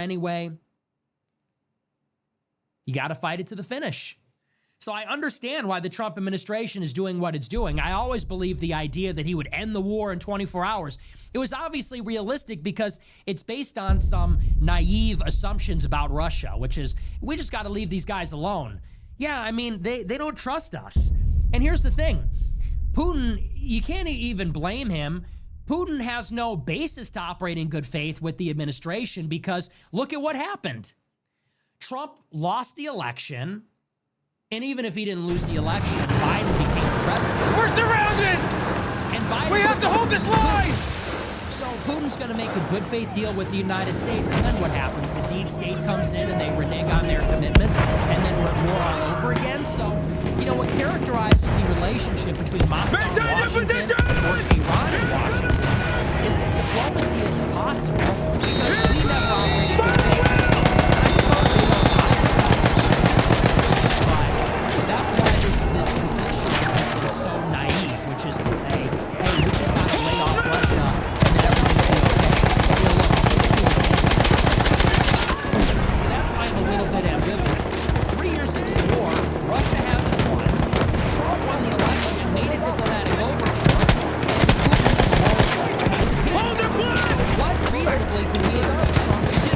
anyway, you got to fight it to the finish. So I understand why the Trump administration is doing what it's doing. I always believed the idea that he would end the war in 24 hours. It was obviously realistic because it's based on some naive assumptions about Russia, which is, we just got to leave these guys alone. Yeah, I mean, they don't trust us. And here's the thing. Putin, you can't even blame him. Putin has no basis to operate in good faith with the administration because look at what happened. Trump lost the election. And even if he didn't lose the election, Biden became the president. We're surrounded! And Biden, we have to hold this line! So Putin's going to make a good faith deal with the United States, and then what happens? The deep state comes in and they renege on their commitments, and then we're war all over again. So, you know, what characterizes the relationship between Moscow and Washington, or Tehran and Washington, is that diplomacy is impossible because we never operated in good faith. That's why this position has been so naive, which is to say, hey, we just got to lay off Russia and then everything will be okay. So that's why I'm a little bit ambivalent. 3 years into the war, Russia hasn't won. Trump won the election, made a diplomatic overture, and Putin hold the peace. So what reasonably can we expect Trump to do?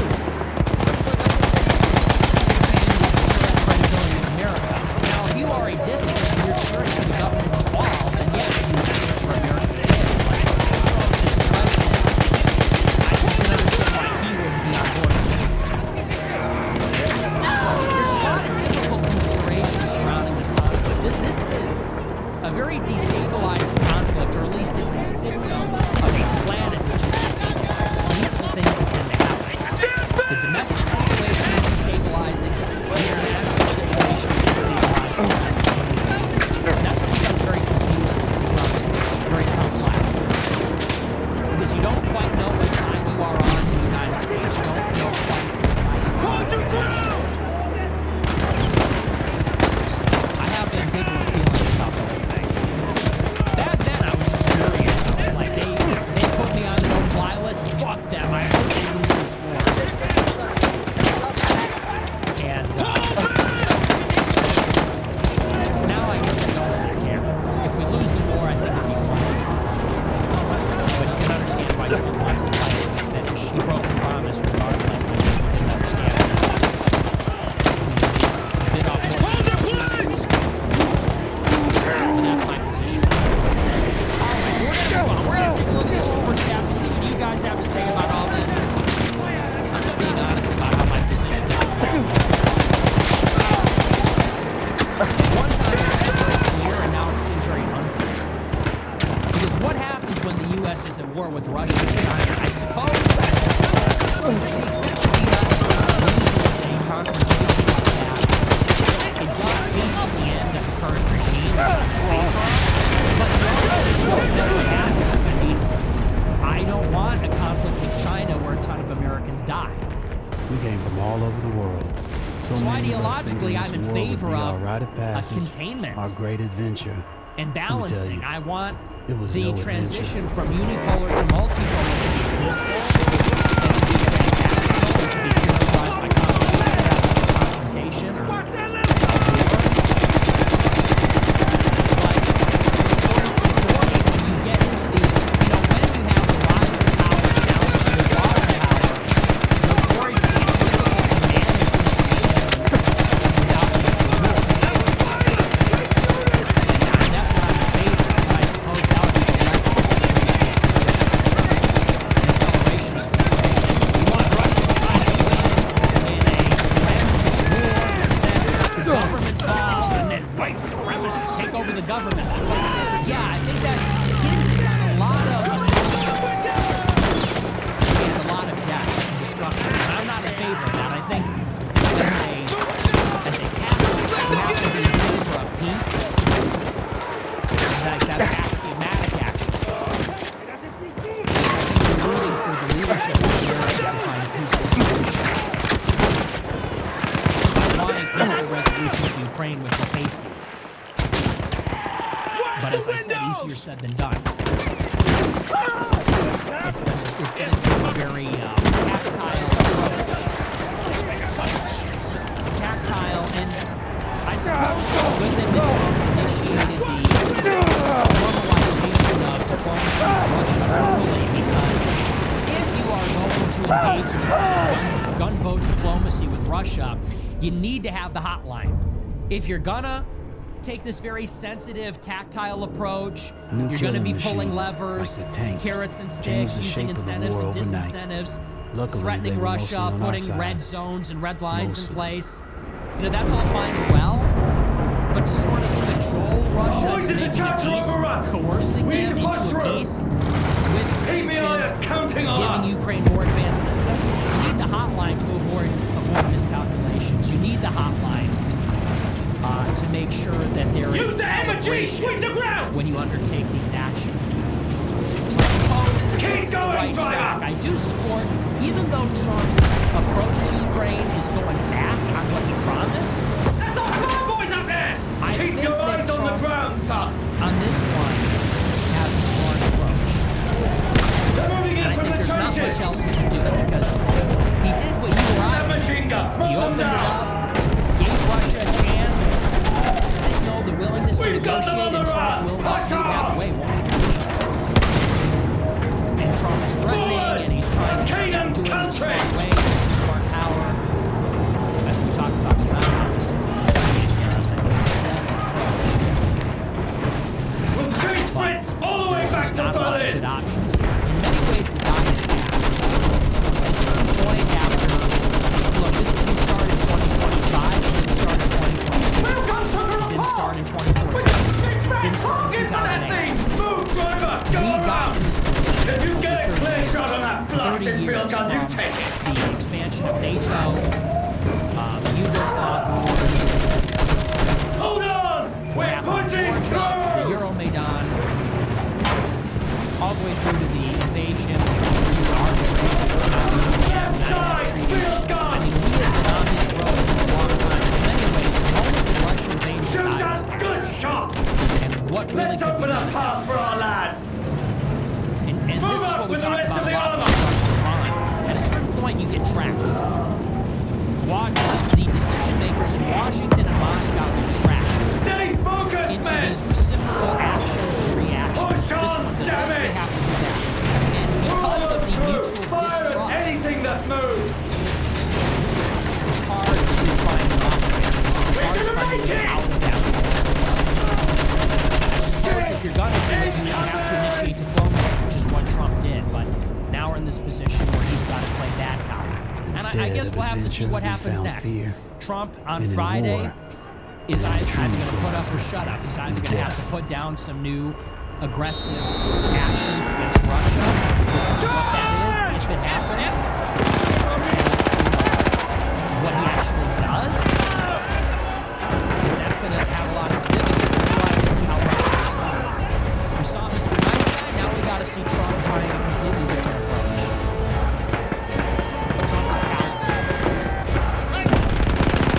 If you are a dissident and you're cheering for the government to fall, then yeah, you would cheer for America to hit. Like, Trump is the president. I can understand why he wouldn't be on board with it. So there's a lot of difficult considerations surrounding this conflict. This is a very destabilizing conflict, or at least it's a symptom of a planet which is destabilizing. These are the things that tend to happen. The domestic situation is destabilizing. The international situation is destabilizing. And that's what becomes very confusing. It becomes very complex. Because you don't quite know what side you are on in the United States. You don't know quite what side you are on in Russia. So I have ambivalent feelings about the whole thing. Back then I was just furious. I was like, they put me on the no-fly list. Fuck them. I hope they lose this war. And now I guess I don't really care. If we lose the war, I think it'd be fine. But you can understand why Trump wants to fight it to the finish. He broke the promise regardless. I guess he didn't understand that. He bit off more than he could chew. But that's my position. All right, we're going to move on. We're going to take a look at the super chats and see what you guys have to say about all this. I'm just being honest about how my position is. At one time it was very clear, and now it seems very unclear. Because what happens when the U.S. is at war with Russia and China? I suppose, to the extent that the United States loses a confrontation like that, it does hasten the end of the current regime, which I'm in favor of. But we also just don't know what happens. I mean, I don't want a conflict with China where a ton of Americans die. We came from all over the world. So ideologically, I'm in favor of a containment, our great adventure, and balancing. I want the the transition from unipolar to multipolar to be peaceful, and to be transactional, and to be characterized by competition rather than confrontation or war. But notoriously thorny when you get into these, you know, when you have the rise of power challenging the broader power, notoriously it's difficult to manage these relations without making war. And that's what I'm in favor of. I suppose that would be the less sustainable position. In some relations, we say, we want Russia and China to win in a calamitous war, then the government falls, and then white supremacists take over the government. It's like, yeah, I think that hinges on a lot of assumptions and a lot of death and destruction. And I'm not in favor of that. I think as a Catholic, we have to be in favor of peace. Like, that's axiomatic, actually. I think we're rooting for the leadership of America to find a peaceful solution. I want a peaceful resolution to Ukraine, which is hasty. But as I said, easier said than done. It's gonna take a very tactile approach gunboat diplomacy with Russia, you need to have the hotline. If you're gonna take this very sensitive, tactile approach, you're gonna be pulling levers, carrots and sticks, using incentives and disincentives, threatening Russia, putting red zones and red lines in place. You know, that's all fine and well, but to sort of cajole Russia into making a peace, coercing them into a peace with sanctions, giving Ukraine more advanced systems, you need the hotline to avoid miscalculations. You need the hotline to make sure that there is calibration when you undertake these actions. So I suppose that this is the right track. I do support, even though Trump's approach to Ukraine is going back on what he promised, I think that Trump, on this one, has a smart approach. And I think there's not much else he can do, because he did what you or I did. He opened it up, gave Russia a chance, signaled the willingness to negotiate, and Trump will not meet halfway, won't he, please? And Trump is threatening, and he's trying to do it in a smart way, using smart power. As we talked about tonight, obviously, he's tariffs and he's all the way back to not a lot of good options here. In many ways, the die is cast. At a certain point after, look, this didn't start in 2025, it didn't start in 2022, it didn't start in 2014, it didn't start in 2008. We got in this position over 30 years from the expansion of NATO, the Yugoslav wars, Hold on! what happened in Georgia, the Euromaidan, all the way through to the invasion, the arms race, the treaties. I mean, we have been on this road for a long time. In many ways, the moment the Russian invasion died was cast. And what really could be done for our lads. And this is what we talked about a lot about Iran. At a certain point, you get trapped. The decision makers in Washington and Moscow get trapped into these reciprocal actions and reactions. This one does this, we have to do that. And because of the mutual distrust, Anything that moves. it's hard to find an off-ramp. It's hard to find a way out of that I suppose if you're gonna do it, you have to initiate diplomacy, which is what Trump did. But now we're in this position where he's got to play bad cop. And I guess we'll have to see what happens next. Trump on Friday is either going to put up or shut up. He's either going to have to put down some new aggressive actions against Russia. We'll see what that is if it happens. What he actually does, because that's going to have a lot of significance. And we'll have to see how Russia responds. We saw Mr. Nice Guy. Now we got to see Trump trying a completely different approach. But Trump is cowardly.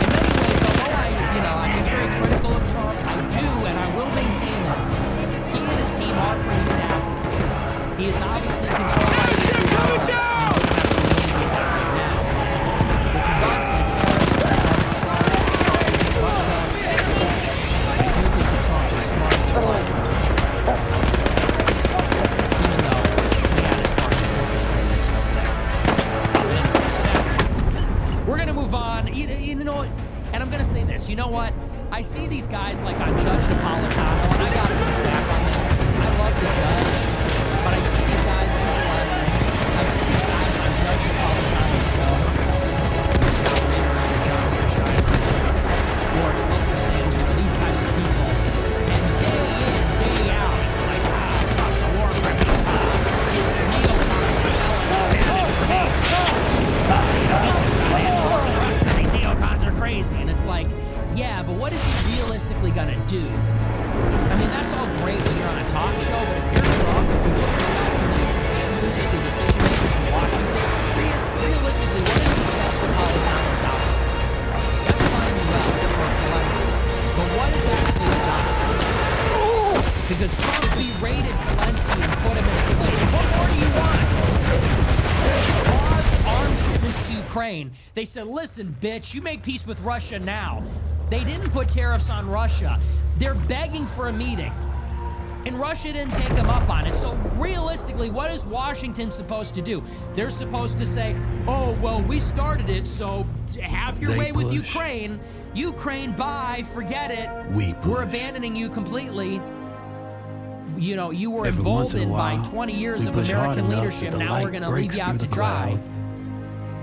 In many ways, although I'm very critical of Trump, I do, and I will maintain this. He and his team are pretty savvy. He is obviously controlled by his team. And we don't have to eliminate that right now. With regard to the terrorists that Trump, Russia, I do think that Trump is smart to play. Even though he had his part in orchestrating this whole thing. Anyway, so that's we're gonna move on. You know, and I'm gonna say this. You know what? I see these guys like on Judge Napolitano, and I gotta push back on this. I love the judge, but I see these guys. This is the last thing. I see these guys on Judge Napolitano's show. Scott Ritter, John Mearsheimer, Lawrence Wilkerson, these types of people, and day in, day out, it's like, Trump's a war criminal. His neocons are telling all bad information. He's just not in the war with Russia. These neocons are crazy, and it's like, yeah, but what is he realistically gonna do? I mean, that's all great when you're on a talk show, but if you're Trump, if you put yourself in the shoes of the decision makers in Washington, realistically, what is the Judge Napolitano doctrine? That's fine and well for polemics, but what is actually the doctrine? Because Trump berated Zelensky and put him in his place. What more do you want? There's paused arms shipments to Ukraine. They said, listen, bitch, you make peace with Russia now. They didn't put tariffs on Russia. They're begging for a meeting. And Russia didn't take them up on it. So realistically, what is Washington supposed to do? They're supposed to say, oh, well, we started it, so have your way with Ukraine. Ukraine, bye, forget it. We're abandoning you completely. You know, you were emboldened by 20 years of American leadership. Now we're going to leave you out to dry.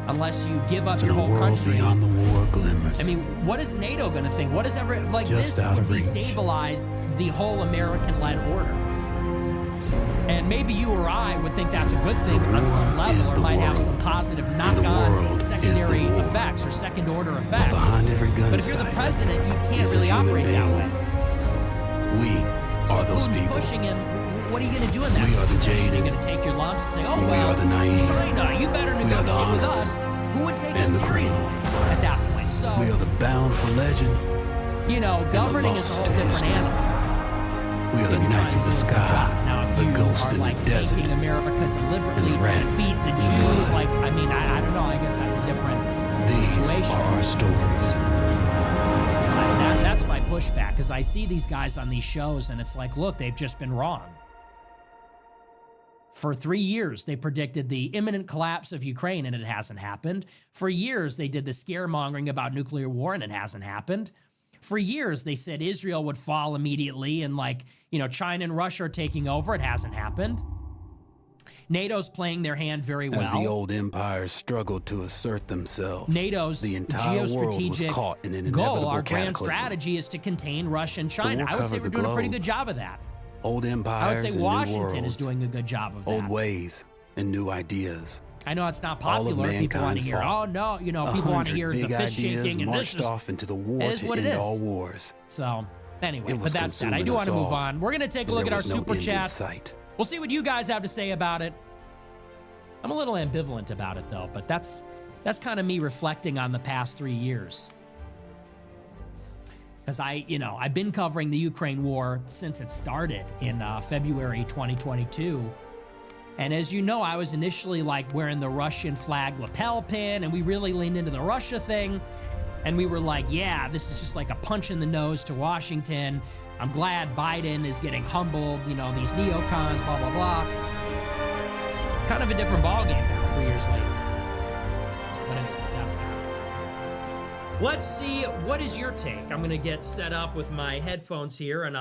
Unless you give up your whole country. Beyond the war glimmers. I mean, what is NATO going to think? What is like this would destabilize the whole American-led order. And maybe you or I would think that's a good thing on some level, or might have some positive knock-on secondary effects or second-order effects. But if you're the president, you can't really operate that way. We are those people. Pushing him. What are you going to do in that situation? You're going to take your lumps and say, oh, well, China, you better negotiate with us. Who would take us seriously at that point? So we are the bound for legend. You know, governing is a whole different animal. We are the knights of the sky, now, if the you ghosts are in like the desert, taking America deliberately to defeat the Jews, like, I mean, I don't know, I guess that's a different situation. These are our stories. That's my pushback, because I see these guys on these shows, and it's like, look, they've just been wrong. For 3 years, they predicted the imminent collapse of Ukraine, and it hasn't happened. For years, they did the scaremongering about nuclear war, and it hasn't happened. For years, they said Israel would fall immediately, and like, you know, China and Russia are taking over. It hasn't happened. NATO's playing their hand very well. As the old empires struggled to assert themselves, NATO's the entire world was caught in an goal, our grand cataclysm. strategy, is to contain Russia and China. I would say we're doing a pretty good job of that. Old empires, I would say Washington is doing a good job of that. Old ways and new ideas. I know it's not popular. People want to hear, oh no, you know, people want to hear the fist shaking, and this is off into the war it is what it is. All wars. So anyway, but that's that. I do want to move on. We're gonna take a look at our super chats. We'll see what you guys have to say about it. I'm a little ambivalent about it though, but that's kind of me reflecting on the past 3 years. Because I've been covering the Ukraine war since it started in February 2022. And as you know, I was initially like wearing the Russian flag lapel pin, and we really leaned into the Russia thing. And we were like, yeah, this is just like a punch in the nose to Washington. I'm glad Biden is getting humbled, you know, these neocons, blah, blah, blah. Kind of a different ballgame now, 3 years later. But anyway, that's that. Let's see, what is your take? I'm going to get set up with my headphones here, and